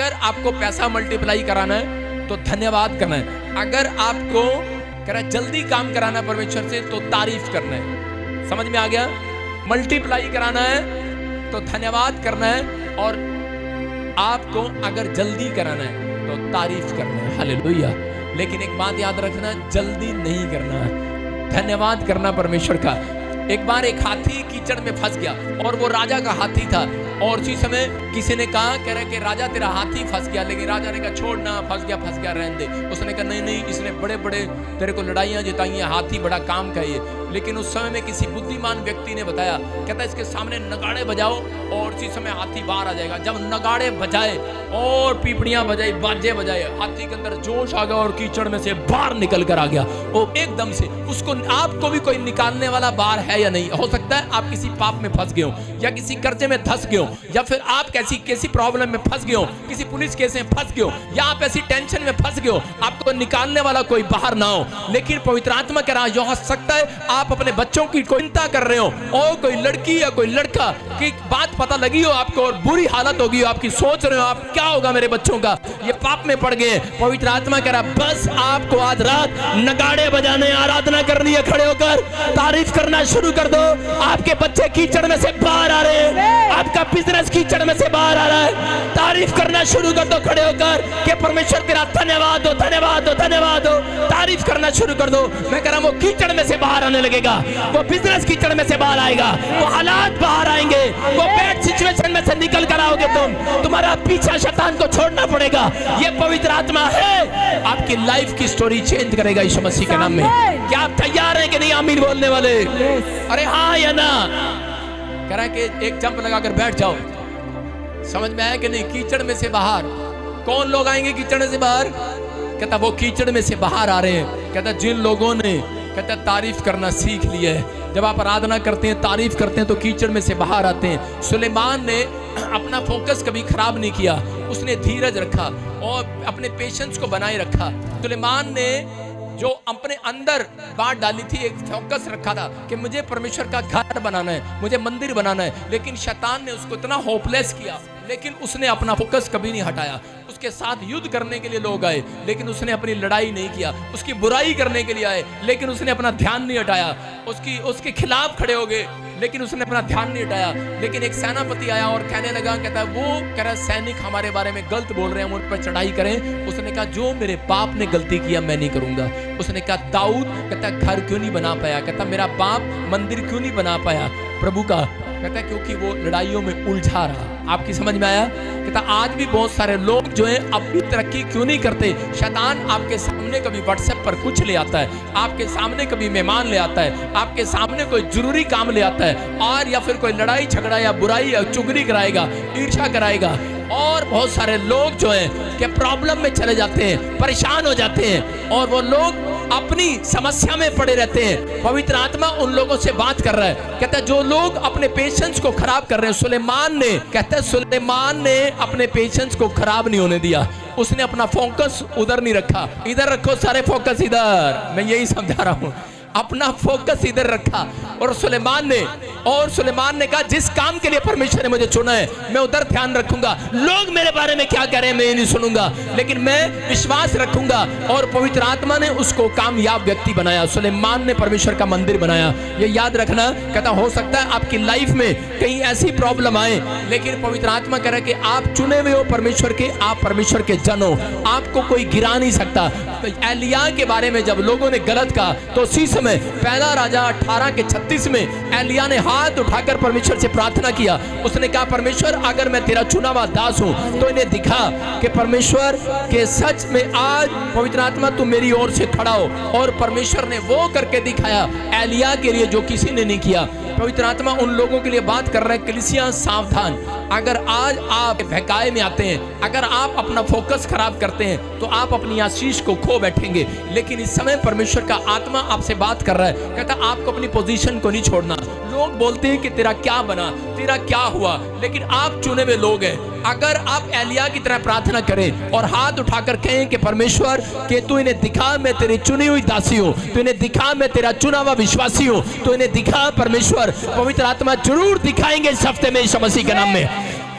अगर आपको पैसा मल्टीप्लाई कराना है तो धन्यवाद करना है। अगर आपको कह रहा जल्दी काम कराना है परमेश्वर से तो तारीफ करना है। समझ में आ गया? मल्टीप्लाई कराना है तो धन्यवाद करना है, और आपको अगर जल्दी कराना है तो तारीफ करना है। हालेलुया। लेकिन एक बात याद रखना, जल्दी नहीं करना है, धन्यवाद करना परमेश्वर का। एक बार एक हाथी कीचड़ में फंस गया और वो राजा का हाथी था, और उसी समय किसी ने कहा, कह रहे कि राजा तेरा हाथी फंस गया। लेकिन राजा ने कहा छोड़ ना, फंस गया रहने दे। उसने कहा नहीं नहीं, इसने बड़े बड़े तेरे को लड़ाइयाँ जिताई हैं, हाथी बड़ा काम का ये। लेकिन उस समय में किसी बुद्धिमान व्यक्ति ने बताया, कहता इसके सामने नगाड़े बजाओ और उसी समय हाथी बाहर आ जाएगा। जब नगाड़े बजाए और पीपड़ियां बजाई, बाजे बजाए, हाथी के अंदर जोश आ गया और कीचड़ में से बाहर निकल कर आ गया वो एकदम से। उसको, आपको भी कोई निकालने वाला बाहर है या नहीं? हो सकता है आप किसी पाप में फंस गए हो, या किसी कर्जे में धंस गए हो, या फिर आप कैसी प्रॉब्लम में फंस गए हो, किसी पुलिस केस में फंस गए हो, या आप ऐसी टेंशन में फंस गए हो, आपको निकालने वाला कोई बाहर ना हो। लेकिन पवित्र आत्मा कह रहा है, हो सकता है आप अपने बच्चों की चिंता कर रहे हो, और कोई लड़की या कोई लड़का की बात पता लगी हो आपको और बुरी हालत होगी, आपकी सोच रहे हो आप क्या होगा मेरे बच्चों का, ये पाप में पड़ गए। पवित्र आत्मा कह रहा बस आपको आज रात नगाड़े बजाने, आराधना करनी है, खड़े होकर तारीफ करना शुरू कर दो। आपके बच्चे कीचड़ में से बाहर आ रहे हैं, आपका बिजनेस कीचड़ में से बाहर आ रहा है, तारीफ करना शुरू कर दो खड़े होकर कि परमेश्वर तेरा धन्यवाद हो, धन्यवाद हो, धन्यवाद हो। तारीफ करना शुरू कर दो। मैं कह रहा हूं वो कीचड़ में से बाहर आने लगेगा, वो बिजनेस कीचड़ में से बाहर आएगा, वो हालात बाहर आएंगे, वो बैड सिचुएशन में से निकल कर आओगे तुम्हारा पीछा शैतान को छोड़ना पड़ेगा। ये पवित्र आत्मा है, आपकी लाइफ की स्टोरी चेंज करेगा यीशु मसीह के नाम में। क्या आप तैयार हैं कि नहीं आमीन बोलने वाले? अरे हाँ या ना? कह रहा है कि एक जंप लगाकर बैठ जाओ। समझ में आया कि नहीं? कीचड़ में से बाहर कौन लोग आएंगे कीचड़ में से बाहर? कहता वो कीचड़ में से बाहर आ रहे हैं। कहता जिन लोगों ने, कहता तारीफ करना सीख लिया है, जब आप आराधना करते हैं, तारीफ करते हैं तो कीचड़ में से बाहर आते हैं। सुलेमान ने अपना फोकस कभी खराब नहीं किया, उसने धीरज रखा और अपने पेशेंस को बनाए रखा। सुलेमान ने जो अपने अंदर बात डाली थी, एक फोकस रखा था कि मुझे परमेश्वर का घर बनाना है, मुझे मंदिर बनाना है। लेकिन शैतान ने उसको इतना होपलेस किया, लेकिन उसने अपना फोकस कभी नहीं हटाया। उसके साथ युद्ध करने के लिए लोग आए, लेकिन उसने अपनी लड़ाई नहीं किया। उसकी बुराई करने के लिए आए, लेकिन उसने अपना ध्यान नहीं हटाया। उसके खिलाफ खड़े हो गए, लेकिन उसने अपना ध्यान नहीं हटाया। लेकिन एक सेनापति आया और कहने लगा, कहता है वो कह रहा सैनिक हमारे बारे में गलत बोल रहे हैं, हम उन पर चढ़ाई करें। उसने कहा जो मेरे बाप ने गलती किया मैं नहीं करूंगा। उसने कहा दाऊद, कहता घर क्यों नहीं बना पाया? कहता मेरा बाप मंदिर क्यों नहीं बना पाया प्रभु का? कहता है क्योंकि वो लड़ाइयों में उलझा रहा। आपकी समझ में आया? कहता आज भी बहुत सारे लोग जो हैं अब भी तरक्की क्यों नहीं करते? शैतान आपके सामने कभी व्हाट्सएप पर कुछ ले आता है, आपके सामने कभी मेहमान ले आता है, आपके सामने कोई जरूरी काम ले आता है, और या फिर कोई लड़ाई झगड़ा या बुराई या चुगली कराएगा, ईर्ष्या कराएगा। और बहुत सारे लोग जो हैं कि प्रॉब्लम में चले जाते हैं, परेशान हो जाते हैं, और वो लोग अपनी समस्या में पड़े रहते हैं। पवित्र आत्मा उन लोगों से बात कर रहा है। कहता है जो लोग अपने पेशेंस को खराब कर रहे हैं, सुलेमान ने, कहता है सुलेमान ने अपने पेशेंस को खराब नहीं होने दिया। उसने अपना फोकस उधर नहीं रखा। इधर रखो सारे फोकस इधर, मैं यही समझा रहा हूं। अपना फोकस इधर रखा और सुलेमान ने कहा जिस काम के लिए परमेश्वर ने मुझे चुना है मैं उधर ध्यान रखूंगा। लोग मेरे बारे में क्या कह रहे हैं मैं ये नहीं सुनूंगा, लेकिन मैं विश्वास रखूंगा। और पवित्र आत्मा ने उसको कामयाब व्यक्ति बनाया। सुलेमान ने परमेश्वर का मंदिर बनाया। ये याद रखना। कहता हो सकता है आपकी लाइफ में कहीं ऐसी प्रॉब्लम आए, लेकिन पवित्र आत्मा कह रहा है कि आप चुने हुए हो परमेश्वर के, आप परमेश्वर के जन हो, आपको कोई गिरा नहीं सकता। एलिया के बारे में जब लोगों ने गलत कहा तो उसी समय पहला राजा 18:36 में एलिया ने हाथ उठाकर परमेश्वर से प्रार्थना किया। उसने कहा परमेश्वर अगर मैं तेरा चुना हुआ दास हूं तो इन्हें दिखा कि परमेश्वर के सच में आज पवित्र आत्मा तू मेरी ओर से खड़ा हो। और परमेश्वर ने वो करके दिखाया एलिया के लिए जो किसी ने नहीं किया। पवित्र आत्मा उन लोगों के लिए बात कर रहा है, कलीसिया सावधान। अगर आज आप बहकाए में आते हैं, अगर आप अपना फोकस खराब करते हैं तो आप अपनी आशीष को खो बैठेंगे। लेकिन इस समय परमेश्वर का आत्मा आपसे बात कर रहा है, कहता आपको अपनी पोजीशन को नहीं छोड़ना। लोग बोलते हैं कि तेरा क्या बना, तेरा क्या हुआ, लेकिन आप चुने हुए लोग हैं। अगर आप एलिया की तरह प्रार्थना करें और हाथ उठाकर कहें कि परमेश्वर कि तू इन्हें दिखा मैं तेरी चुनी हुई दासी हूं, तू इन्हें दिखा मैं तेरा चुना हुआ विश्वासी हूं, तो इन्हें दिखा परमेश्वर। पवित्र आत्मा जरूर दिखाएंगे इस हफ्ते में यीशु मसीह के नाम में।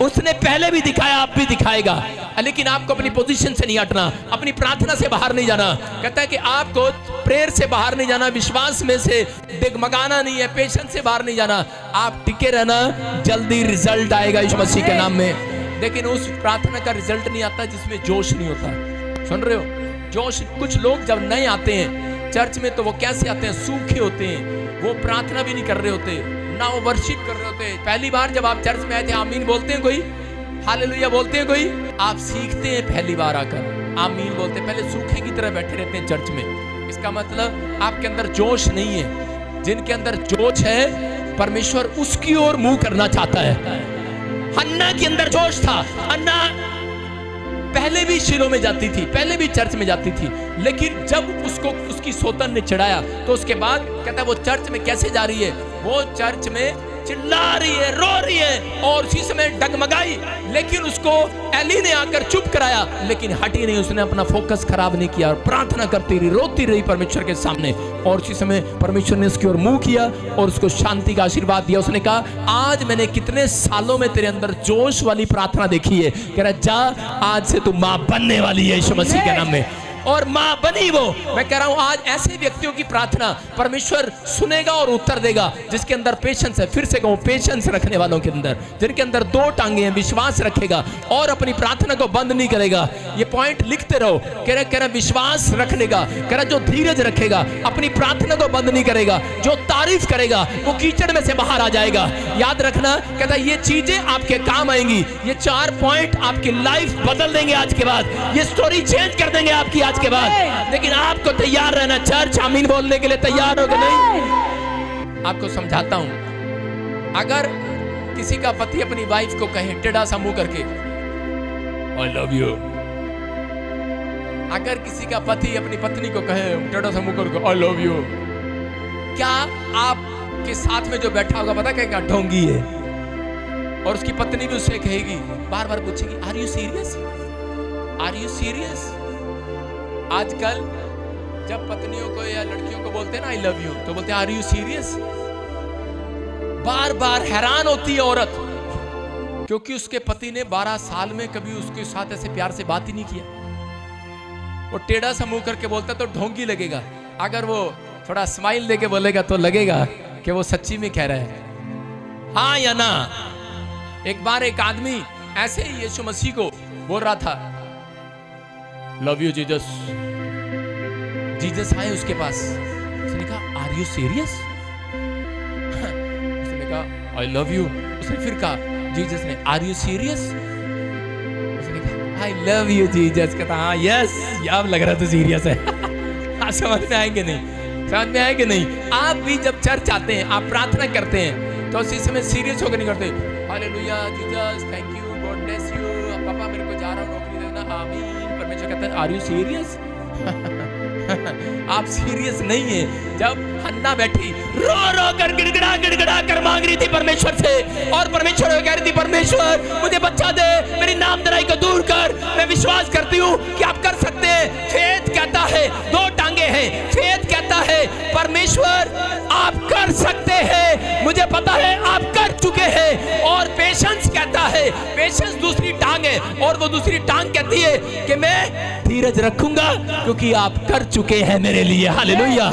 उसने पहले भी दिखाया, आप भी दिखाएगा। लेकिन आपको अपनी पोजीशन से नहीं हटना, अपनी प्रार्थना से बाहर नहीं जाना। कहता है कि आपको प्रेयर से बाहर नहीं जाना, विश्वास में से डगमगाना नहीं है, पेशेंस से बाहर नहीं जाना। आप टिके रहना, जल्दी रिजल्ट आएगा यीशु मसीह के नाम में। लेकिन उस प्रार्थना का रिजल्ट नहीं आता जिसमें जोश नहीं होता। सुन रहे हो? जोश। कुछ लोग जब नए आते हैं चर्च में तो वो कैसे आते हैं? सूखे होते हैं, वो प्रार्थना भी नहीं कर रहे होते, ना वो वर्शिप कर रहे होते। पहली बार जब आप चर्च में आए थे, आमीन बोलते हैं कोई? हालेलुया बोलते हैं कोई? आप सीखते हैं पहली बार आकर, आमीन बोलते हैं। पहले सूखे की तरह बैठे रहते हैं चर्च में। इसका मतलब आपके अंदर जोश नहीं है। जिनके अंदर जोश है, परमेश्वर उसकी ओर मुंह करना चाहता है। हन्ना के अंदर जोश था। हन्ना पहले भी शिलो में जाती थी, पहले भी चर्च में जाती थी, लेकिन जब उसको उसकी सोतन ने चढ़ाया तो उसके बाद कहता है वो चर्च में कैसे जा रही है? वो चर्च में चिल्ला रही है, रो रही है और उसी समय डगमगाई। लेकिन उसको एली ने आकर चुप कराया, लेकिन हटी नहीं। उसने अपना फोकस खराब नहीं किया और प्रार्थना करती रही, रोती रही परमेश्वर के सामने। और उसी समय परमेश्वर ने उसकी ओर मुंह किया और उसको शांति का आशीर्वाद दिया। उसने कहा, आज मैंने कितने सालों में तेरे अंदर जोश वाली प्रार्थना देखी है। कह रहा, जा आज से तू मां बनने वाली है यीशु मसीह के नाम में। और मां बनी वो। मैं कह रहा हूं आज ऐसे व्यक्तियों की प्रार्थना परमेश्वर सुनेगा और उत्तर देगा जिसके अंदर पेशेंस है। फिर से कहूं, पेशेंस रखने वालों के अंदर, जिनके अंदर दो टांगे हैं, विश्वास रखेगा और अपनी प्रार्थना को बंद नहीं करेगा। ये पॉइंट लिखते रहो। कह रहा विश्वास रखने का, कह रहा जो धीरज रखेगा, अपनी प्रार्थना को बंद नहीं करेगा, जो तारीफ करेगा वो कीचड़ में से बाहर आ जाएगा। याद रखना, कहता ये चीजें आपके काम आएंगी। ये 4 पॉइंट आपकी लाइफ बदल देंगे आज के बाद, ये स्टोरी चेंज कर देंगे आपकी आज के बाद। लेकिन आपको तैयार रहना। चर्च आमीन बोलने के लिए तैयार हो कि नहीं? आपको समझाता हूं। अगर किसी का पति अपनी वाइफ को कहे टेढ़ा सा मुंह करके, आई लव यू। अगर किसी का पति अपनी पत्नी को कहे टेढ़ा सा मुंह करके, आई लव यू, क्या आपके साथ में जो बैठा होगा पता कहेगा ढोंगी है? और उसकी पत्नी भी उससे कहेगी, बार बार पूछेगी, are you serious? Are you serious? आजकल जब पत्नियों को या लड़कियों को बोलते हैं ना आई लव यू, तो बोलते हैं आर यू सीरियस? बार बार हैरान होती है औरत, क्योंकि उसके पति ने 12 साल में कभी उसके साथ ऐसे प्यार से बात ही नहीं किया। वो टेढ़ा सा मुंह करके बोलता तो ढोंगी लगेगा। अगर वो थोड़ा स्माइल देके बोलेगा तो लगेगा कि वो सच्ची में कह रहा है, हाँ या ना। एक बार एक आदमी ऐसे ही यीशु मसीह को बोल रहा था, लव यू जीसस। जीसस आए उसके पास, उसने कहा आर यू सीरियस? उसने कहा आई लव यू। उसने फिर कहा, जीसस ने, आर यू सीरियस? उसने कहा आई लव यू जीसस। कहता हाँ यस, अब लग रहा तो सीरियस है। आप समझ में आएंगे नहीं? समझ में आएंगे नहीं? आप भी जब चर्च आते हैं, आप प्रार्थना करते हैं तो उसी समय सीरियस होकर नहीं करते। Hallelujah Jesus, thank you, God bless you, पापा मेरे को जा रहा हूँ नौकरी देना, आमीन। परमेश्वर कहता है आर यू सीरियस? आप सीरियस नहीं है। जब हन्ना बैठी रो रो कर गिड़गिड़ा कर मांग रही थी परमेश्वर से, और परमेश्वर कह रही थी, परमेश्वर मुझे बच्चा दे, मेरी नामधराई को दूर कर, मैं विश्वास करती हूँ कि आप कर सकते हैं। फेथ कहता है, 2 टांगे हैं। फेथ कहता है परमेश्वर आप कर सकते हैं, मुझे पता है आप कर चुके हैं। और पेशेंस कहता है, पेशेंस दूसरी टांग है, और वो दूसरी टांग कहती है कि मैं धीरज रखूंगा क्योंकि आप कर चुके हैं मेरे लिए। हालेलुया।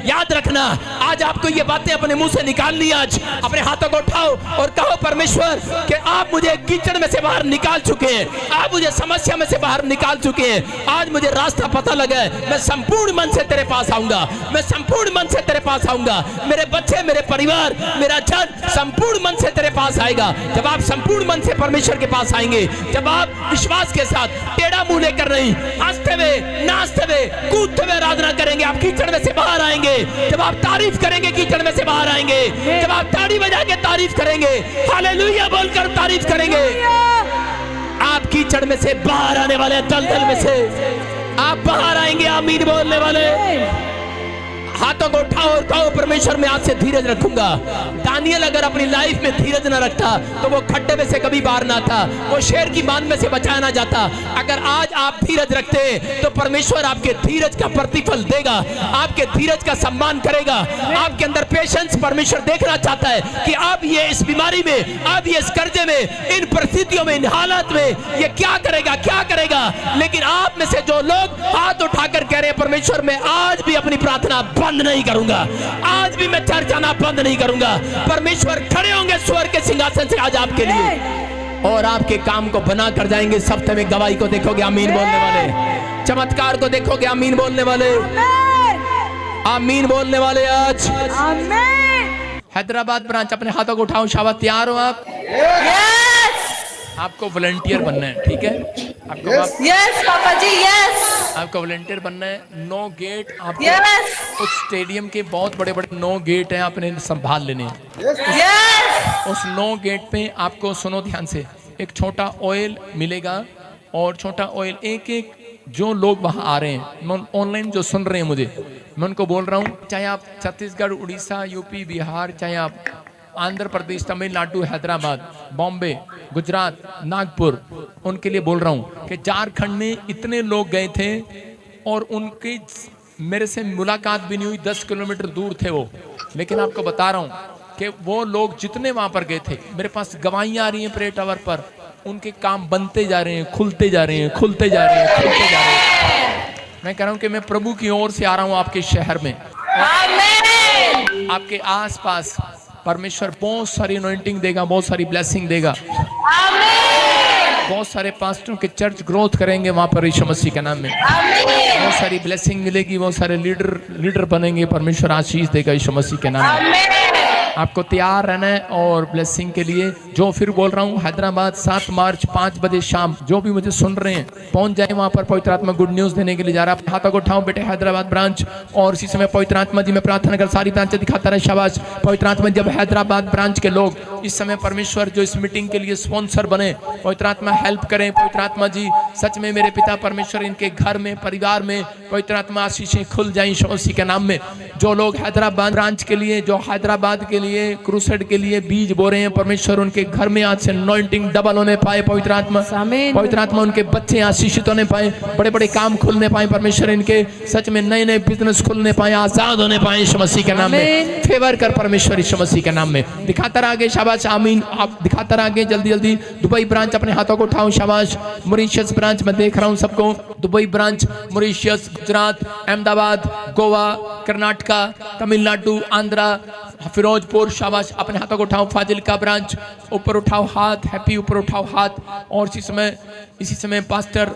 याद रखना, आज आपको ये बातें अपने मुंह से निकालनी। आज अपने हाथों को उठाओ और कहो परमेश्वर कि आप मुझे कीचड़ में से बाहर निकाल चुके हैं, आप मुझे समस्या में से बाहर निकाल चुके हैं। आज मुझे रास्ता पता लगा है, मैं संपूर्ण मन से तेरे पास आऊंगा, मैं संपूर्ण मन से तेरे पास आऊंगा। मेरे बच्चे, मेरे परिवार, मेरा जन संपूर्ण मन से तेरे पास आएगा। जब आप संपूर्ण मन से परमेश्वर के पास आएंगे, जब आप विश्वास के साथ टेढ़ा मुंह लेकर नहीं, हंसते हुए, नाचते हुए, कूदते हुए आराधना करेंगे, आप कीचड़ में से बाहर आएंगे। जब आप तारीफ करेंगे, कीचड़ में से बाहर आएंगे। जब आप ताड़ी बजा के तारीफ करेंगे, हालेलुया बोलकर तारीफ करेंगे, आप कीचड़ में से बाहर आने वाले, दलदल में से आप बाहर आएंगे, आमीन बोलने वाले। हाथों को उठाओ और कहो परमेश्वर मैं आज से धीरज रखूंगा। दानियल अगर अपनी लाइफ में धीरज न रखता तो वो खड्डे में से कभी बाहर ना था, वो शेर की बांध में से बचाया ना जाता। अगर आज आप धीरज रखते तो परमेश्वर आपके धीरज का प्रतिफल देगा, आपके धीरज का सम्मान करेगा। आपके अंदर पेशेंस परमेश्वर देखना चाहता है कि आप ये इस बीमारी में, आप ये इस कर्जे में, इन परिस्थितियों में, इन हालात में ये क्या करेगा, क्या करेगा। लेकिन आप में से जो लोग हाथ उठाकर कह रहे हैं परमेश्वर मैं आज भी अपनी प्रार्थना बंद नहीं करूंगा, आज भी मैं चर्च आना बंद नहीं करूंगा, परमेश्वर खड़े होंगे स्वर्ग के सिंहासन से आज आपके लिए और आपके काम को बना कर जाएंगे। सप्ताह में गवाही को देखोगे आमीन बोलने वाले, चमत्कार को देखोगे आमीन बोलने वाले, आमीन बोलने वाले। आज हैदराबाद ब्रांच अपने हाथों को उठाओ, शाबाश। तैयार हो आप? आपको वॉलंटियर बनना है, ठीक है? आपको यस पापा जी, यस आपको वॉलंटियर बनना है। 9 गेट आपको उस स्टेडियम के बहुत बड़े बड़े 9 गेट हैं, आपने संभाल लेने हैं। उस 9 गेट पे आपको सुनो ध्यान से, एक छोटा ऑयल मिलेगा और छोटा ऑयल एक एक जो लोग वहां आ रहे हैं, ऑनलाइन जो सुन रहे हैं मुझे, मैं उनको बोल रहा हूँ, चाहे आप छत्तीसगढ़, उड़ीसा, यूपी, बिहार, चाहे आप आंध्र प्रदेश, तमिलनाडु, हैदराबाद, बॉम्बे, गुजरात, नागपुर, उनके लिए बोल रहा हूँ कि झारखंड में इतने लोग गए थे और उनकी मेरे से मुलाकात भी नहीं हुई, 10 किलोमीटर दूर थे वो। लेकिन आपको बता रहा हूँ कि वो लोग जितने वहाँ पर गए थे, मेरे पास गवाहियाँ आ रही हैं प्रेयर टावर पर, उनके काम बनते जा रहे हैं, खुलते जा रहे हैं, खुलते जा रहे हैं, खुलते जा रहे हैं। मैं कह रहा हूँ कि मैं प्रभु की ओर से आ रहा हूँ आपके शहर में, आपके आसपास परमेश्वर बहुत सारी अनॉइंटिंग देगा, बहुत सारी ब्लेसिंग देगा। बहुत सारे पास्टरों के चर्च ग्रोथ करेंगे वहां पर यीशु मसीह के नाम में। बहुत सारी ब्लेसिंग मिलेगी, बहुत सारे लीडर बनेंगे, परमेश्वर आशीष देगा यीशु मसीह के नाम में। आपको तैयार रहना है और ब्लेसिंग के लिए। जो फिर बोल रहा हूँ, हैदराबाद 7 मार्च 5 बजे शाम, जो भी मुझे सुन रहे हैं पहुंच जाए वहां पर। पवित्र आत्मा गुड न्यूज देने के लिए जा रहा है। हाथों को उठाओ बेटे, हैदराबाद ब्रांच। और इसी समय पवित्र आत्मा जी मैं प्रार्थना कर, सारी ब्रांच दिखाता रहे, शाबाश। पवित्र आत्मा जब हैदराबाद ब्रांच के लोग इस समय परमेश्वर जो इस मीटिंग के लिए स्पॉन्सर बने, पवित्र आत्मा हेल्प करें। पवित्र आत्मा जी सच में मेरे पिता परमेश्वर इनके घर में, परिवार में पवित्र आत्मा आशीषें खुल जाएं यीशु मसीह के नाम में। जो लोग हैदराबाद ब्रांच के लिए, जो हैदराबाद के लिए, क्रूसेड के लिए बीज बो रहे हैं, परमेश्वर उनके घर में आज से अनॉइंटिंग डबल होने पाए। पवित्र आत्मा उनके बच्चे आशीषित होने पाए, बड़े बड़े काम खुलने पाए, परमेश्वर इनके सच में नए नए बिजनेस खुलने पाए, आजाद होने पाए यीशु मसीह के नाम में। फेवर कर परमेश्वर यीशु मसीह के नाम में। दिखाता रहा आगे, शाबाश, आमीन। आप दिखाता रहा आगे, जल्दी जल्दी। दुबई ब्रांच अपने हाथों को उठाओ, शाबाश। मॉरिशस ब्रांच मैं देख रहा हूँ सबको, Dubai branch, Mauritius, Gujarat, Ahmedabad, Goa, Karnataka, Tamil Nadu, Andhra, Firozpur, शाबाश। अपने हाथों को उठाओ। फाजिल्का ब्रांच ऊपर उठाओ हाथ, हैप्पी ऊपर उठाओ हाथ। और इसी समय पास्टर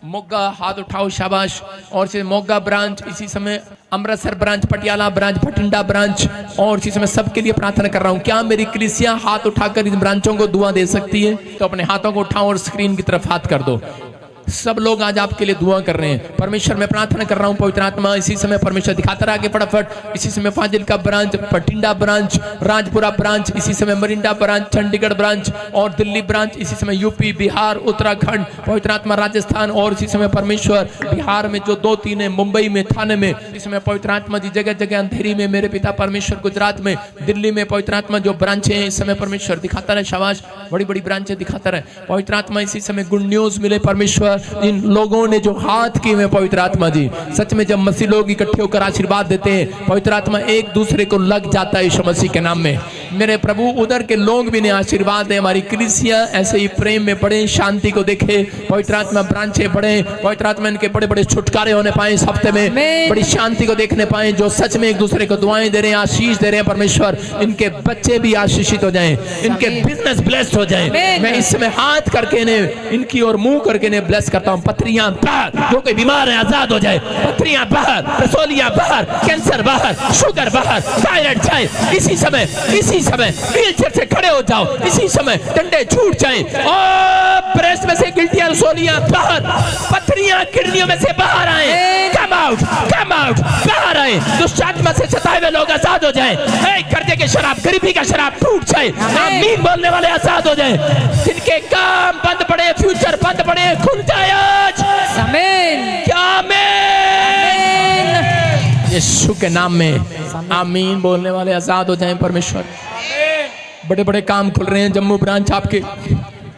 मोगा हाथ उठाओ, शाबाश। और इसी मोगा ब्रांच, इसी समय Amritsar branch, Patiala branch, Bathinda branch. और इसी समय सबके लिए प्रार्थना कर रहा हूँ। क्या मेरी कलीसिया हाथ उठाकर इन ब्रांचों को दुआ दे सकती है? तो अपने हाथों को उठाओ और स्क्रीन की तरफ हाथ कर दो। सब लोग आज आपके लिए दुआ कर रहे हैं। परमेश्वर मैं प्रार्थना कर रहा हूं, पवित्र आत्मा इसी समय परमेश्वर दिखाता रहा आगे फटाफट। इसी समय Fazilka branch, Bathinda branch, Rajpura branch, इसी समय मरिंडा ब्रांच, चंडीगढ़ ब्रांच और दिल्ली ब्रांच, इसी समय यूपी, बिहार, उत्तराखंड, पवित्र आत्मा राजस्थान। और इसी समय परमेश्वर बिहार में जो 2-3 है, मुंबई में, थाने में, इस समय पवित्र आत्मा जी जगह जगह अंधेरी में मेरे पिता परमेश्वर, गुजरात में, दिल्ली में पवित्र आत्मा जो ब्रांचें हैं इस समय परमेश्वर दिखाता रहे, शाबाश। बड़ी बड़ी ब्रांचें दिखाता रहे पवित्र आत्मा। इसी समय गुड न्यूज मिले परमेश्वर। इन लोगों ने जो हाथ किए में पवित्र आत्मा जी, सच में जब मसीह लोग इकट्ठे होकर आशीर्वाद देते हैं, पवित्र आत्मा एक दूसरे को लग जाता है यीशु मसीह के नाम में। मेरे प्रभु उधर के लोग भी ने आशीर्वाद है, हमारी कलीसिया ऐसे ही प्रेम में बढ़े, शांति को देखे, पवित्र आत्मा ब्रांचें बढ़े, पवित्र आत्मा इनके बड़े बड़े छुटकारे होने पाए इस हफ्ते में, बड़ी शांति को देखने पाए, जो सच में एक दूसरे को दुआएं दे रहे हैं, आशीष दे रहे हैं परमेश्वर। इनके बच्चे भी आशीषित हो जाएं, इनके बिजनेस ब्लेस्ड हो जाएं। मैं इस समय हाथ करके इन्हें, इनकी और मुंह करके इन्हें ब्लेस करता हूं। पथरियां बाहर, जो कोई बीमार है आजाद हो जाए, पथरियां बाहर, रसोलियां बाहर, कैंसर बाहर, शुगर बाहर, थायराइड जाए इसी समय व्हीलचेयर से खड़े हो जाओ, इसी समय डंडे छूट जाएं और ब्रेस्ट में से गिल्टियां, रसोलियां बाहर, पथरियां किडनियों में से बाहर आए, कम आउट, बाहर आए। दुष्ट आत्मा से सताए हुए लोग आजाद हो जाएं, कर्जे के शराब, गरीबी का शराब टूट जाए, आमीन बोलने वाले आजाद हो जाएं, जिनके काम बंद पड़े, फ्यूचर बंद पड़े, खुल जाए आज। आमीन, क्या आमीन। यीशु यीशु के नाम में आमीन बोलने वाले आजाद हो जाएं परमेश्वर। बड़े बड़े काम खुल रहे हैं। जम्मू ब्रांच आपके,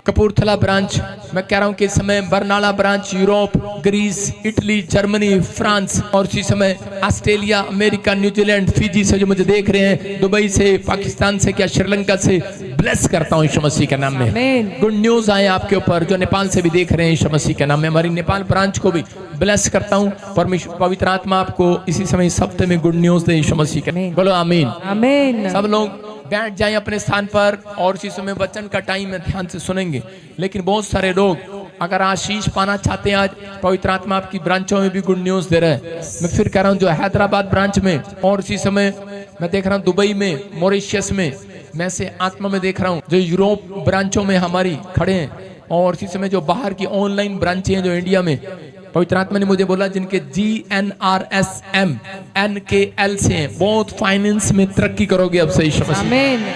कपूरथला ब्रांच, मैं कह रहा हूँ कि इस समय Barnala branch, Europe, Greece, Italy, Germany, France और इसी समय ऑस्ट्रेलिया, अमेरिका, न्यूजीलैंड, फिजी से जो मुझे देख रहे हैं, दुबई से, पाकिस्तान से, क्या श्रीलंका से, ब्लेस करता हूँ यीशु मसीह के नाम में। गुड न्यूज आए आपके ऊपर। जो नेपाल से भी देख रहे हैं यीशु मसीह के नाम में, हमारी नेपाल ब्रांच को भी ब्लेस करता हूँ। परमेश्वर पवित्र आत्मा आपको इसी समय इस हफ्ते में गुड न्यूज दे यीशु मसीह के। बोलो आमीन आमीन। सब लोग बैठ जाएं अपने स्थान पर और इसी समय वचन का टाइम है, ध्यान से सुनेंगे। लेकिन बहुत सारे लोग अगर आशीष पाना चाहते हैं, आज पवित्र आत्मा आपकी ब्रांचों में भी गुड न्यूज दे रहा है। मैं फिर कह रहा हूँ, जो हैदराबाद ब्रांच में और इसी समय मैं देख रहा हूँ दुबई में, मॉरिशस में, मैं से आत्मा में देख रहा हूँ जो यूरोप ब्रांचों में हमारी खड़े हैं और इसी समय जो बाहर की ऑनलाइन ब्रांचें हैं जो इंडिया में, पवित्र आत्मा ने मुझे बोला जिनके GNRSM NKL से हैं, बहुत फाइनेंस में तरक्की करोगे अब से यीशु मसीह।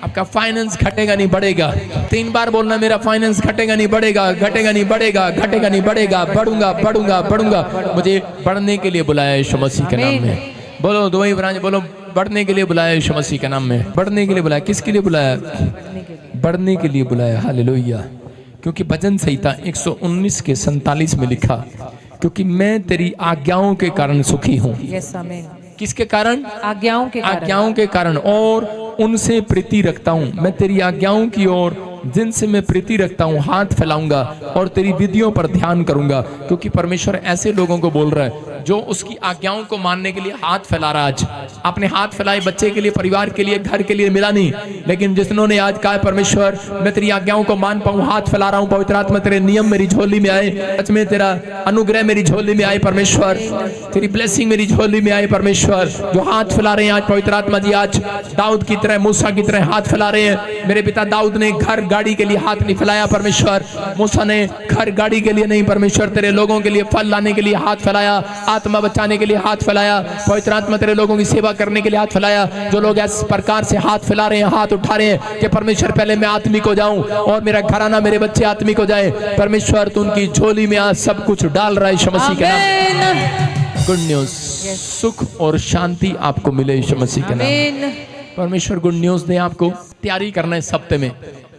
आपका फाइनेंस घटेगा नहीं बढ़ेगा। 3 बार बोलना, मेरा फाइनेंस घटेगा नहीं बढ़ेगा, घटेगा नहीं बढ़ेगा, घटेगा नहीं बढ़ेगा, बढ़ूंगा बढ़ूंगा बढ़ूंगा। मुझे बढ़ने के लिए बुलाया यीशु मसीह के नाम में। बोलो दुबई ब्रांच, बोलो बढ़ने के लिए बुलाया यीशु मसीह के नाम में। बढ़ने के लिए बुलाया। किसके लिए बुलाया? बढ़ने के लिए बुलाया। हालेलुया। क्योंकि भजन संहिता 119 के 47 में लिखा, क्योंकि मैं तेरी आज्ञाओं के कारण सुखी हूँ। किसके कारण? आज्ञाओं के कारण, और उनसे प्रीति रखता हूँ। मैं तेरी आज्ञाओं की ओर जिनसे मैं प्रीति रखता हूँ हाथ फैलाऊंगा और तेरी विधियों पर ध्यान करूंगा। क्योंकि परमेश्वर ऐसे लोगों को बोल रहा है जो उसकी आज्ञाओं को मानने के लिए हाथ फैला रहा है। आज आपने हाथ फैलाए बच्चे के लिए, परिवार के लिए, घर के लिए, मिला नहीं, लेकिन जिन्होंने आज कहा परमेश्वर मैं तेरी आज्ञाओं को मान पाऊं, हाथ फैला रहा हूं। पवित्र आत्मा तेरे नियम मेरी झोली में आए, सच में तेरा अनुग्रह मेरी झोली में आए परमेश्वर, तेरी ब्लेसिंग मेरी झोली में आए परमेश्वर। जो हाथ फैला रहे हैं आज पवित्र आत्मा जी, आज दाऊद की तरह, मूसा की तरह हाथ फैला रहे हैं। मेरे पिता दाऊद ने घर गाड़ी के लिए हाथ नहीं फैलाया परमेश्वर, मूसा ने घर गाड़ी के लिए नहीं परमेश्वर, तेरे लोगों के लिए फल लाने के लिए हाथ फैलाया, आत्मा बचाने के लिए हाथ फैलाया। पवित्र आत्मा तेरे लोगों की सेवा करने के लिए हाथ फैलाया। जो लोग इस प्रकार से हाथ फैला रहे हैं, हाथ उठा रहे हैं कि परमेश्वर पहले मैं आत्मिक हो जाऊं और मेरा घराना, मेरे बच्चे आत्मिक हो जाए, परमेश्वर तू उनकी झोली में आज सब कुछ डाल रहा है यीशु मसीह के नाम। गुड न्यूज, सुख और शांति आपको मिले यीशु मसीह के नाम। परमेश्वर गुड न्यूज दे आपको। तैयारी करना है इस हफ्ते में।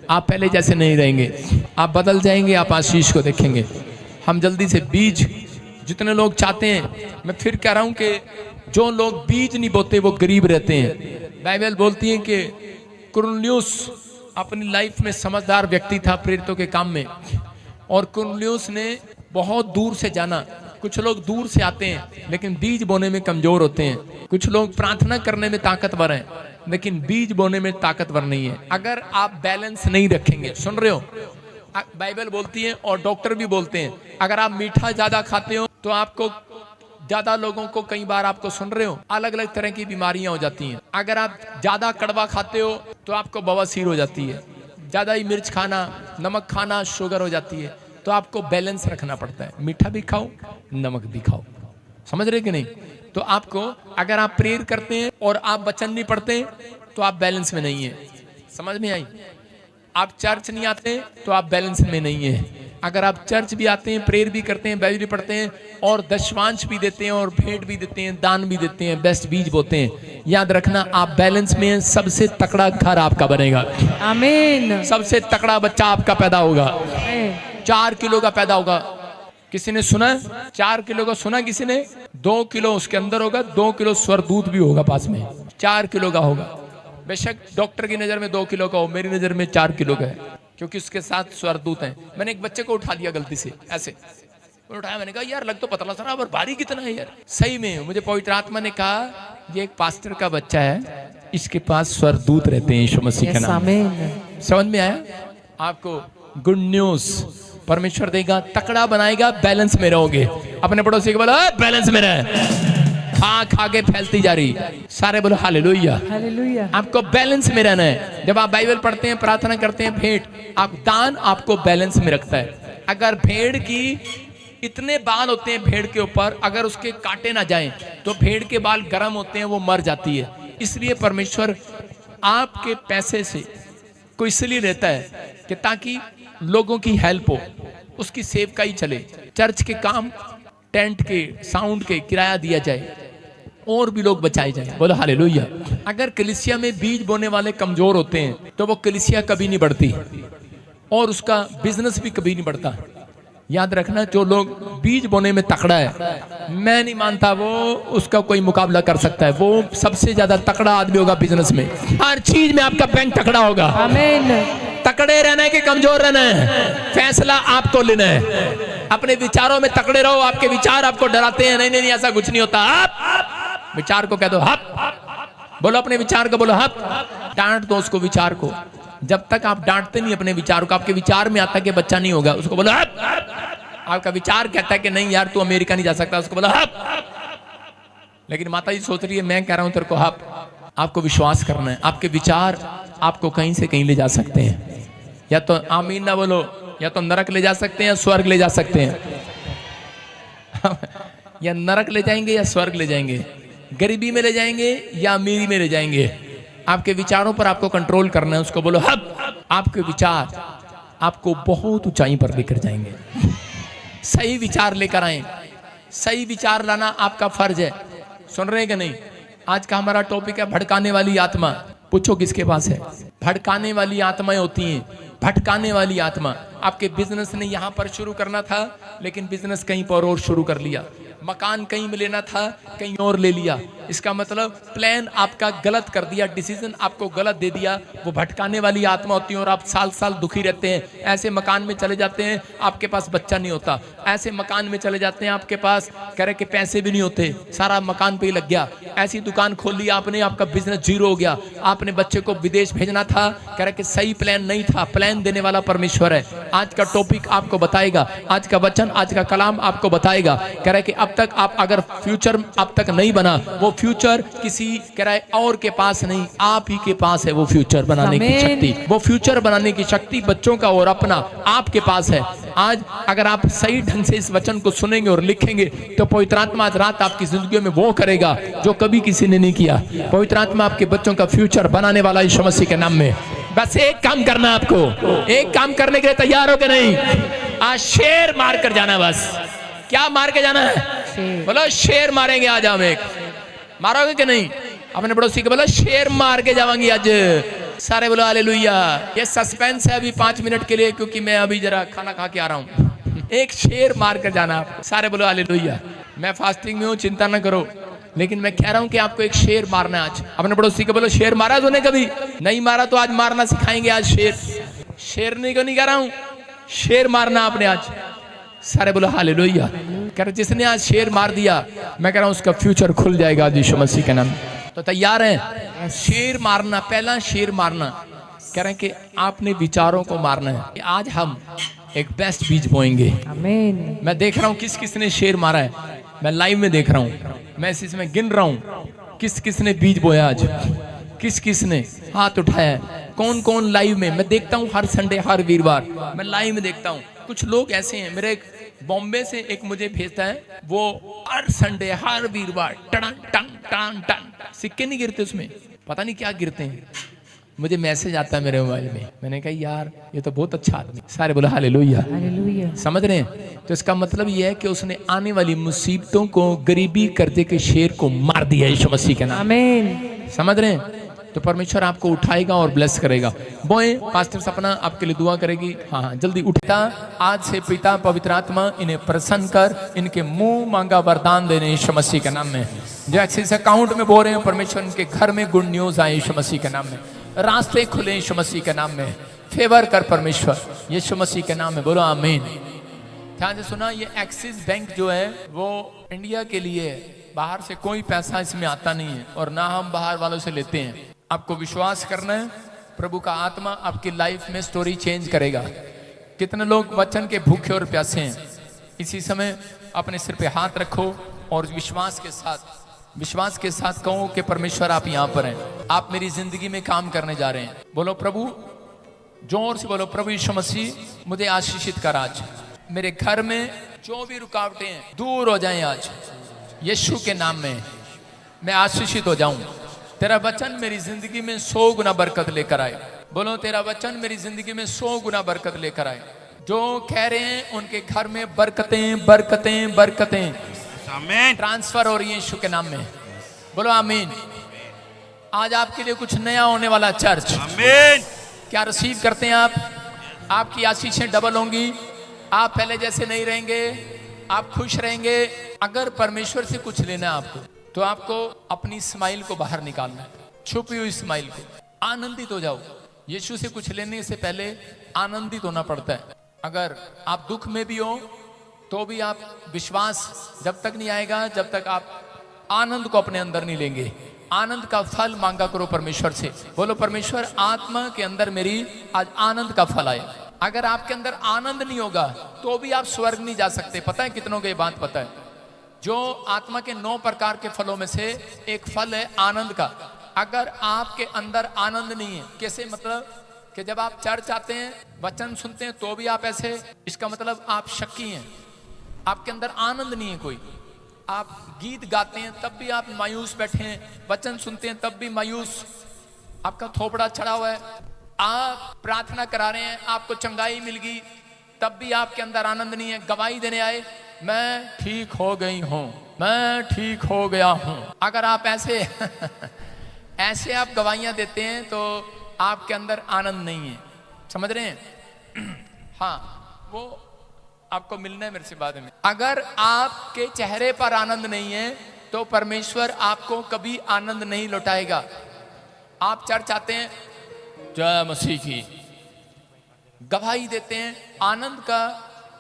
आप पहले जैसे नहीं रहेंगे, आप बदल जाएंगे, आप आशीष को देखेंगे। हम जल्दी से बीज, जितने लोग चाहते हैं, मैं फिर कह रहा हूं कि जो लोग बीज नहीं बोते वो गरीब रहते हैं। बाइबल बोलती है कि कुरनेलियुस अपनी लाइफ में समझदार व्यक्ति था प्रेरितों के काम में, और कुरनेलियुस ने बहुत दूर से जाना। कुछ लोग दूर से आते हैं लेकिन बीज बोने में कमजोर होते हैं। कुछ लोग प्रार्थना करने में ताकतवर हैं लेकिन बीज बोने में ताकतवर नहीं है। अगर आप बैलेंस नहीं रखेंगे, सुन रहे हो, बाइबल बोलती है और डॉक्टर भी बोलते हैं, अगर आप मीठा ज्यादा खाते हो तो आपको, ज्यादा लोगों को, कई बार आपको, सुन रहे हो, अलग अलग तरह की बीमारियां हो जाती हैं। अगर आप ज्यादा कड़वा खाते हो तो आपको बवासीर हो जाती है। ज्यादा ही मिर्च खाना, नमक खाना, शुगर हो जाती है। तो आपको बैलेंस रखना पड़ता है, मीठा भी खाओ, नमक भी खाओ। समझ रहे कि नहीं? तो आपको, अगर आप प्रेयर करते हैं और आप वचन नहीं पढ़ते तो आप बैलेंस में नहीं है। समझ में आई? आप चर्च नहीं आते तो आप बैलेंस में नहीं है। अगर आप चर्च भी आते हैं, प्रेयर भी करते हैं, बाइबल भी पढ़ते हैं और दशवांश भी देते हैं और भेंट भी देते हैं, दान भी देते हैं, बेस्ट बीज बोते हैं, याद रखना आप बैलेंस में हैं। सबसे तकड़ा घर आपका बनेगा। आमीन। सबसे तकड़ा बच्चा आपका पैदा होगा। 4 किलो का पैदा होगा। किसी ने सुना 4 किलो का? सुना किसी ने? 2 किलो उसके अंदर होगा, 2 किलो स्वरदूत भी होगा पास में, 4 किलो का होगा। बेशक डॉक्टर की नजर में 2 किलो का हो, मेरी नजर में 4 किलो का है, क्योंकि उसके साथ स्वरदूत हैं। मैंने एक बच्चे को उठा लिया गलती से, ऐसे उठाया, मैंने कहा यार लग तो पतला सा, पर भारी कितना है यार। सही में मुझे पवित्र आत्मा ने कहा ये एक पास्टर का बच्चा है, इसके पास स्वरदूत रहते हैं यीशु मसीह के नाम। समझ में आया आपको? गुड न्यूज परमेश्वर देगा, तकड़ा बनाएगा, बैलेंस में रहोगे। अपने पड़ोसी को बोलो बैलेंस में रहे। आंख आगे फैलती जा रही, सारे बोलो हालेलुया। हालेलुया। आपको बैलेंस में रहना है। जब आप बाइबल पढ़ते हैं, प्रार्थना करते हैं, भेंट, आप दान आपको बैलेंस में रखता है। अगर भेड़ की इतने बाल होते हैं भेड़ के ऊपर, अगर उसके काटे ना जाएं तो भेड़ के बाल गर्म होते हैं, वो मर जाती है। इसलिए परमेश्वर आपके पैसे से को इसलिए रहता है कि ताकि लोगों की हेल्प हो, उसकी सेवकाई चले, चर्च के काम, टेंट के, साउंड के किराया दिया जाए, और भी लोग बचाए जाए। बोलो हालेलुया। अगर कलीसिया में बीज बोने वाले कमजोर होते हैं तो वो कलीसिया कभी नहीं बढ़ती और उसका बिजनेस भी कभी नहीं बढ़ता। याद रखना, जो लोग बीज बोने में तकड़ा है, मैं नहीं मानता वो उसका कोई मुकाबला कर सकता है। वो सबसे ज्यादा तकड़ा आदमी होगा बिजनेस में। हर चीज में आपका बैंक तकड़ा होगा। आमीन। तकड़े रहना है कि कमजोर रहना है, फैसला आपको लेना है। अपने विचारों में तकड़े रहो। आपके विचार आपको डराते हैं, नहीं नहीं नहीं ऐसा कुछ नहीं होता। आप विचार को कह दो हप, बोलो अपने विचार को, बोलो हप। डांट दो उसको, विचार को। जब तक आप डांटते नहीं अपने विचार को, आपके विचार में आता कि बच्चा नहीं होगा, उसको बोलो हप। आपका विचार कहता है कि नहीं यार तू अमेरिका नहीं जा सकता, उसको बोलो हप। लेकिन माता जी सोच रही है मैं कह रहा हूं तेरे को हप। आपको विश्वास करना है, आपके विचार आपको कहीं से कहीं ले जा सकते हैं। या तो आमीन ना बोलो, या तो नरक ले जा सकते हैं या स्वर्ग ले जा सकते हैं। या नरक ले जाएंगे या स्वर्ग ले जाएंगे, गरीबी में ले जाएंगे या अमीरी में ले जाएंगे। आपके विचारों पर आपको कंट्रोल करना है, उसको बोलो हब। आपके विचार आपको बहुत ऊंचाई पर लेकर जाएंगे। सही विचार लेकर आए, सही विचार लाना आपका फर्ज है। सुन रहे हैं कि नहीं? आज का हमारा टॉपिक है भड़काने वाली आत्मा। पूछो किसके पास है? भड़काने वाली आत्माएं होती हैं, भटकाने वाली आत्मा। आपके बिजनेस ने यहां पर शुरू करना था लेकिन बिजनेस कहीं पर और शुरू कर लिया। मकान कहीं में लेना था, कहीं और ले लिया। इसका मतलब प्लान आपका गलत कर दिया, डिसीजन आपको गलत दे दिया। वो भटकाने वाली आत्मा होती है और आप साल साल दुखी रहते हैं। ऐसे मकान में चले जाते हैं आपके पास बच्चा नहीं होता, ऐसे मकान में चले जाते हैं आपके पास कह रहे कि पैसे भी नहीं होते, सारा मकान पे ही लग गया। ऐसी दुकान खोल ली आपने, आपका बिजनेस जीरो हो गया। आपने बच्चे को विदेश भेजना था, कह रहे कि सही प्लान नहीं था। प्लान देने वाला परमेश्वर है। आज का टॉपिक आपको बताएगा, आज का वचन, आज का कलाम आपको बताएगा। कह रहे कि अब तक आप अगर फ्यूचर अब तक नहीं बना, वो फ्यूचर किसी कह रहा है और के पास नहीं, आप ही के पास है वो फ्यूचर बनाने की शक्ति। वो फ्यूचर बनाने की शक्ति बच्चों का और अपना आपके पास है। आज अगर आप सही ढंग से इस वचन को सुनेंगे और लिखेंगे तो पवित्र आत्मा आज रात आपकी जिंदगी में वो करेगा जो कभी किसी ने नहीं किया। पवित्र आत्मा आपके बच्चों का फ्यूचर बनाने वाला यीशु मसीह के नाम में। बस एक काम करना है आपको, एक काम करने के लिए तैयार हो कि नहीं? आज शेर मार कर जाना। बस क्या मार के जाना है? बोलो शेर मारेंगे आज हम। एक मारोगे कि नहीं? अपने पड़ोसी को बोलो शेर मार के जावांगी आज। सारे बोलो हालेलुया। ये सस्पेंस है अभी 5 मिनट के लिए, क्योंकि मैं अभी जरा खाना खा के आ रहा हूँ। एक शेर मार कर जाना आप। सारे बोलो हालेलुया। मैं फास्टिंग में हूँ, चिंता ना करो, लेकिन मैं कह रहा हूँ कि आपको एक शेर मारना है आज। अपने पड़ोसी को बोलो शेर मारा तूने कभी? नहीं मारा तो आज मारना सिखाएंगे आज शेर। शेर नहीं को नहीं कह रहा हूँ, शेर मारना आपने आज। सारे बोलो हालेलुया। कह रहे जिसने आज शेर मार दिया, मैं कह रहा हूँ उसका फ्यूचर खुल जाएगा आज यीशु मसीह के नाम। तो तैयार हैं? शेर मारना, पहला शेर मारना। कह रहे हैं कि आपने विचारों को मारना है। आज हम एक बेस्ट बीज बोएंगे। आमीन। मैं देख रहा हूँ किस किस ने शेर मारा है, मैं लाइव में देख रहा हूँ। मैं इसमें गिन रहा हूँ किस किस ने बीज बोया आज, किस किस ने हाथ उठाया, कौन कौन लाइव में। मैं देखता हूँ हर संडे, हर वीरवार मैं लाइव में देखता हूँ। कुछ लोग ऐसे हैं, मेरे बॉम्बे से एक मुझे भेजता है, वो हर संडे हर वीरवार टन टन टन टन, सिक्के नहीं गिरते उसमें, पता नहीं क्या गिरते हैं। मुझे मैसेज आता है मेरे मोबाइल में। मैंने कहा यार ये तो बहुत अच्छा आदमी। सारे बोला हालेलुया। हालेलुया। समझ रहे हैं? तो इसका मतलब ये है कि उसने आने वाली मुसीबतों को, गरीबी, कर्जे के शेर को मार दिया यीशु मसीह के नाम। आमीन। समझ रहे हैं? तो परमेश्वर आपको उठाएगा और ब्लेस करेगा। बोए पास्टर सपना आपके लिए दुआ करेगी। हाँ जल्दी उठता। आज से पिता पवित्र आत्मा इन्हें प्रसन्न कर, इनके मुंह मांगा वरदान देने यीशु मसीह के नाम में। जो एक्सिस अकाउंट में बोल रहे हैं, परमेश्वर इनके घर में गुड न्यूज आए यीशु मसीह के नाम में। रास्ते खुले यीशु मसीह के नाम में। फेवर कर परमेश्वर यीशु मसीह के नाम में। बोलो आमीन। ध्यान से सुना, ये एक्सिस बैंक जो है वो इंडिया के लिए, बाहर से कोई पैसा इसमें आता नहीं है और ना हम बाहर वालों से लेते हैं। आपको विश्वास करना है, प्रभु का आत्मा आपकी लाइफ में स्टोरी चेंज करेगा। कितने लोग वचन के भूखे और प्यासे हैं? इसी समय अपने सिर पे हाथ रखो और विश्वास के साथ कहो कि परमेश्वर आप यहाँ पर हैं, आप मेरी जिंदगी में काम करने जा रहे हैं। बोलो प्रभु, जोर से बोलो, प्रभु यीशु मसीह मुझे आशीषित कर। आज मेरे घर में जो भी रुकावटें हैं दूर हो जाएं। आज यीशु के नाम में मैं आशीषित हो जाऊं। तेरा वचन मेरी जिंदगी में 100 गुना बरकत लेकर आए। बोलो तेरा वचन मेरी जिंदगी में 100 गुना बरकत लेकर आए। जो कह रहे हैं उनके घर में बरकतें बरकतें बरकतें आमीन ट्रांसफर हो रही है यीशु के नाम में। बोलो आमीन। आज आपके लिए कुछ नया होने वाला चर्च। आमीन। क्या रिसीव करते हैं आप? आपकी आशीषें डबल होंगी। आप पहले जैसे नहीं रहेंगे, आप खुश रहेंगे। अगर परमेश्वर से कुछ लेना है आपको, तो आपको अपनी स्माइल को बाहर निकालना है, छुपी हुई स्माइल को। आनंदित हो जाओ। यीशु से कुछ लेने से पहले आनंदित होना पड़ता है। अगर आप दुख में भी हो तो भी आप विश्वास जब तक नहीं आएगा, जब तक आप आनंद को अपने अंदर नहीं लेंगे। आनंद का फल मांगा करो परमेश्वर से। बोलो परमेश्वर, आत्मा के अंदर मेरी आज आनंद का फल आए। अगर आपके अंदर आनंद नहीं होगा तो भी आप स्वर्ग नहीं जा सकते। पता है कितनों को ये बात पता है? जो आत्मा के 9 प्रकार के फलों में से एक फल है आनंद का। अगर आपके अंदर आनंद नहीं है, कैसे मतलब कि जब आप चर्च आते हैं, वचन सुनते हैं तो भी आप ऐसे, इसका मतलब आप शक्की हैं, आपके अंदर आनंद नहीं है कोई। आप गीत गाते हैं तब भी आप मायूस बैठे हैं, वचन सुनते हैं तब भी मायूस, आपका थोपड़ा चढ़ा हुआ है। आप प्रार्थना करा रहे हैं, आपको चंगाई मिल गई, तब भी आपके अंदर आनंद नहीं है। गवाही देने आए, मैं ठीक हो गई हूं, मैं ठीक हो गया हूं। अगर आप ऐसे ऐसे आप गवाहियां देते हैं तो आपके अंदर आनंद नहीं है। समझ रहे हैं? हाँ, वो आपको मिलना है मेरे से बाद में। अगर आपके चेहरे पर आनंद नहीं है तो परमेश्वर आपको कभी आनंद नहीं लौटाएगा। आप चर्च आते हैं, जय मसीह की, गवाही देते हैं, आनंद का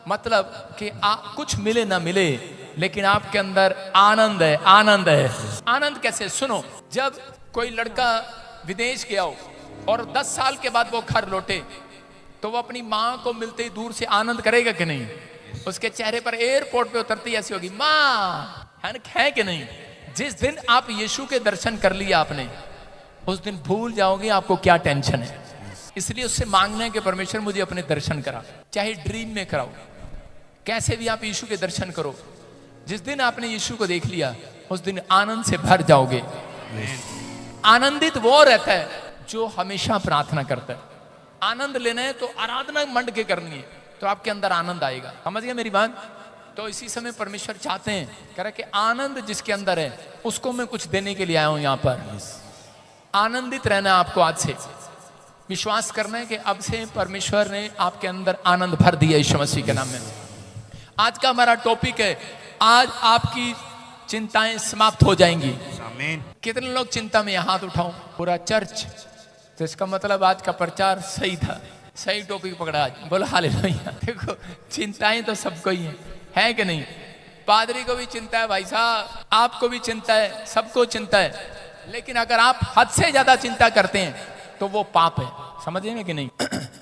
मतलब कि आप कुछ मिले ना मिले, लेकिन आपके अंदर आनंद है। आनंद है। आनंद कैसे? सुनो, जब कोई लड़का विदेश गया हो और 10 साल के बाद वो घर लौटे तो वो अपनी माँ को मिलते ही दूर से आनंद करेगा कि नहीं? उसके चेहरे पर एयरपोर्ट पे उतरती ऐसी होगी, माँ, है कि नहीं? जिस दिन आप यीशु के दर्शन कर लिया आपने, उस दिन भूल जाओगे आपको क्या टेंशन है। इसलिए उससे मांगना है कि परमेश्वर मुझे अपने दर्शन करा, चाहे ड्रीम में कराओ, कैसे भी आप यीशु के दर्शन करो। जिस दिन आपने यीशु को देख लिया उस दिन आनंद से भर जाओगे। आनंदित वो रहता है जो हमेशा प्रार्थना करता है। आनंद लेना है तो आराधना मंड के करनी है, तो आपके अंदर आनंद आएगा। समझ गए मेरी बात? तो इसी समय परमेश्वर चाहते हैं, कह रहा कि आनंद जिसके अंदर है उसको मैं कुछ देने के लिए आया हूं यहाँ पर। आनंदित रहना है आपको। आज से विश्वास करना है कि अब से परमेश्वर ने आपके अंदर आनंद भर दिया यीशु मसीह के नाम में। आज का हमारा टॉपिक है, आज आपकी चिंताएं समाप्त हो जाएंगी। आमीन। कितने लोग चिंता में? हाथ उठाओ। पूरा चर्च। तो इसका मतलब आज का प्रचार सही था, सही टॉपिक पकड़ा आज। बोलो हालेलुया। देखो, चिंताएं तो सबको ही है कि नहीं? पादरी को भी चिंता है भाई साहब, आपको भी चिंता है, सबको चिंता है। लेकिन अगर आप हद से ज्यादा चिंता करते हैं तो वो पाप है। समझे में कि नहीं?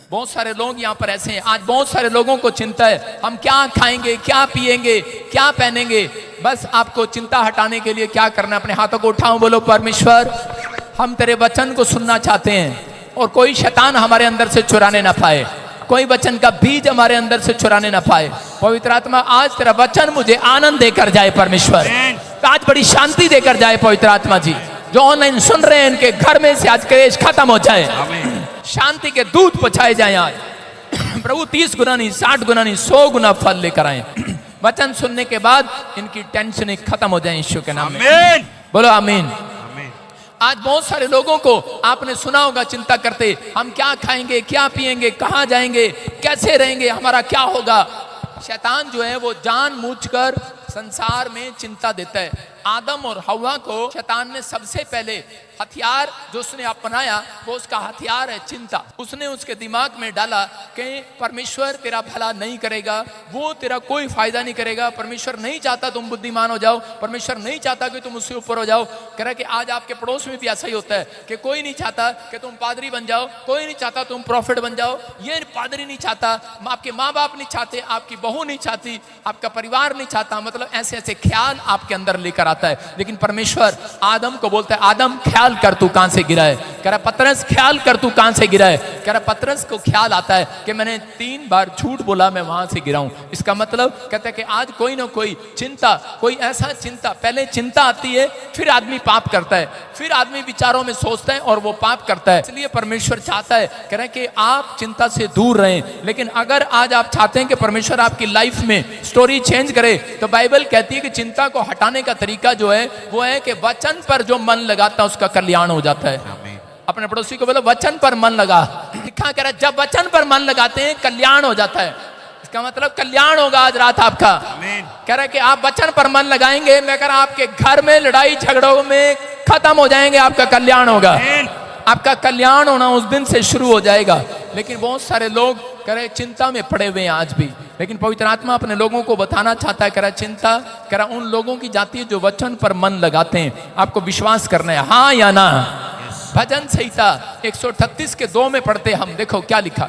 बहुत सारे लोग यहाँ पर ऐसे हैं। आज बहुत सारे लोगों को चिंता है, हम क्या खाएंगे, क्या पिएंगे, क्या पहनेंगे। बस आपको चिंता हटाने के लिए क्या करना है? अपने हाथों को उठाओ, बोलो परमेश्वर, हम तेरे वचन को सुनना चाहते हैं और कोई शैतान हमारे अंदर से चुराने ना पाए, कोई वचन का बीज हमारे अंदर से चुराने ना पाए। पवित्र आत्मा, आज तेरा वचन मुझे आनंद देकर जाए परमेश्वर, आज बड़ी शांति देकर जाए पवित्र आत्मा जी। जो ऑनलाइन सुन रहे हैं इनके घर में से आज क्लेश खत्म हो जाए, शांति के दूध पहुंचाए जाए। आज प्रभु 30 गुना नहीं, 60 गुना नहीं, 100 गुना फल लेकर आए। वचन सुनने के बाद इनकी टेंशन खत्म हो जाए यीशु के नाम में। बोलो आमीन। आज बहुत सारे लोगों को आपने सुना होगा चिंता करते, हम क्या खाएंगे, क्या पिएंगे, कहाँ जाएंगे, कैसे रहेंगे, हमारा क्या होगा। शैतान जो है वो जानबूझकर संसार में चिंता देता है। आदम और हव्वा को शैतान ने सबसे पहले हथियार जो उसने अपनाया वो उसका हथियार है चिंता। उसने उसके दिमाग में डाला कि परमेश्वर तेरा भला नहीं करेगा, वो तेरा कोई फायदा नहीं करेगा, परमेश्वर नहीं चाहता तुम बुद्धिमान हो जाओ, परमेश्वर नहीं चाहता कि तुम उससे ऊपर हो जाओ। कह रहा कि आज आपके पड़ोस में भी ऐसा ही होता है कि कोई नहीं चाहता कि तुम पादरी बन जाओ, कोई नहीं चाहता तुम प्रॉफिट बन जाओ, ये पादरी नहीं चाहता, आपके माँ बाप नहीं चाहते, आपकी बहू नहीं चाहती, आपका परिवार नहीं चाहता। मतलब ऐसे ऐसे ख्याल आपके अंदर लेकर आता है। लेकिन परमेश्वर आदम को बोलता है, आदम ख्याल कर तू कहां से गिरा है। कह रहा पतरस ख्याल कर तू कहां से गिरा है। कह रहा पतरस को ख्याल आता है कि मैंने 3 बार झूठ बोला, मैं वहां से गिरा हूं। इसका मतलब कहता है कि आज कोई ना कोई चिंता, कोई ऐसा चिंता, पहले चिंता आती है, फिर आदमी पाप करता है, फिर आदमी विचारों में सोचता है और वो पाप करता है। इसलिए परमेश्वर चाहता है, कह रहा है कि आप चिंता से दूर रहें। लेकिन अगर आज आप चाहते हैं कि परमेश्वर आपकी लाइफ में स्टोरी चेंज करे, तो बाइबल कहती है कि चिंता को हटाने का तरीका जो है वो है कि वचन पर जो मन लगाता है उसका कल्याण हो जाता है। अपने पड़ोसी को बोलो वचन पर मन लगा। लिखा कह रहा है जब वचन पर मन लगाते हैं कल्याण हो जाता है। इसका मतलब कल्याण होगा आज रात आपका। कह रहा है कि आप वचन पर मन लगाएंगे, मैं कह रहा आपके घर में लड़ाई झगड़ों में खत्म हो जाएंगे, आपका कल्याण होगा। आपका कल्याण होना उस दिन से शुरू हो जाएगा। लेकिन बहुत सारे लोग कह रहे चिंता में पड़े हुए हैं आज भी। लेकिन पवित्र आत्मा अपने लोगों को बताना चाहता है, कह रहा चिंता, कह रहा उन लोगों की जाती है जो वचन पर मन लगाते हैं। आपको विश्वास करना है, हाँ या ना। भजन संहिता 138 के 2 में पढ़ते हम, देखो क्या लिखा।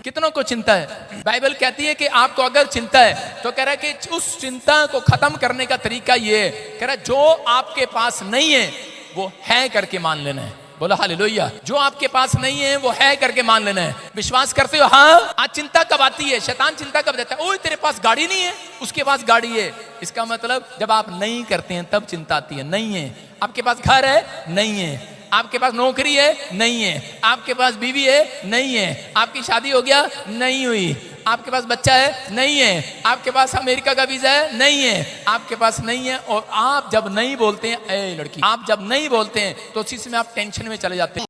कितनों को चिंता है? बाइबल कहती है कि आपको अगर चिंता है तो कह रहा है कि उस चिंता को खत्म करने का तरीका ये है, कह रहा जो आपके पास नहीं है वो है करके मान लेना है। बोलो हालेलुया। जो आपके पास नहीं है वो है करके मान लेना है। विश्वास करते हो? हाँ। आज चिंता कब आती है? शैतान चिंता कब देता है? ओए तेरे पास गाड़ी नहीं है, उसके पास गाड़ी है। इसका मतलब जब आप नहीं करते हैं तब चिंता आती है। नहीं है। आपके पास घर है? नहीं है। आपके पास नौकरी है? नहीं है। आपके पास बीवी है? नहीं है। आपकी शादी हो गया? नहीं हुई। आपके पास बच्चा है? नहीं है। आपके पास अमेरिका का वीजा है? नहीं है। आपके पास नहीं है। और आप जब नहीं बोलते हैं, ए लड़की, आप जब नहीं बोलते हैं तो उसी समय आप टेंशन में चले जाते हैं।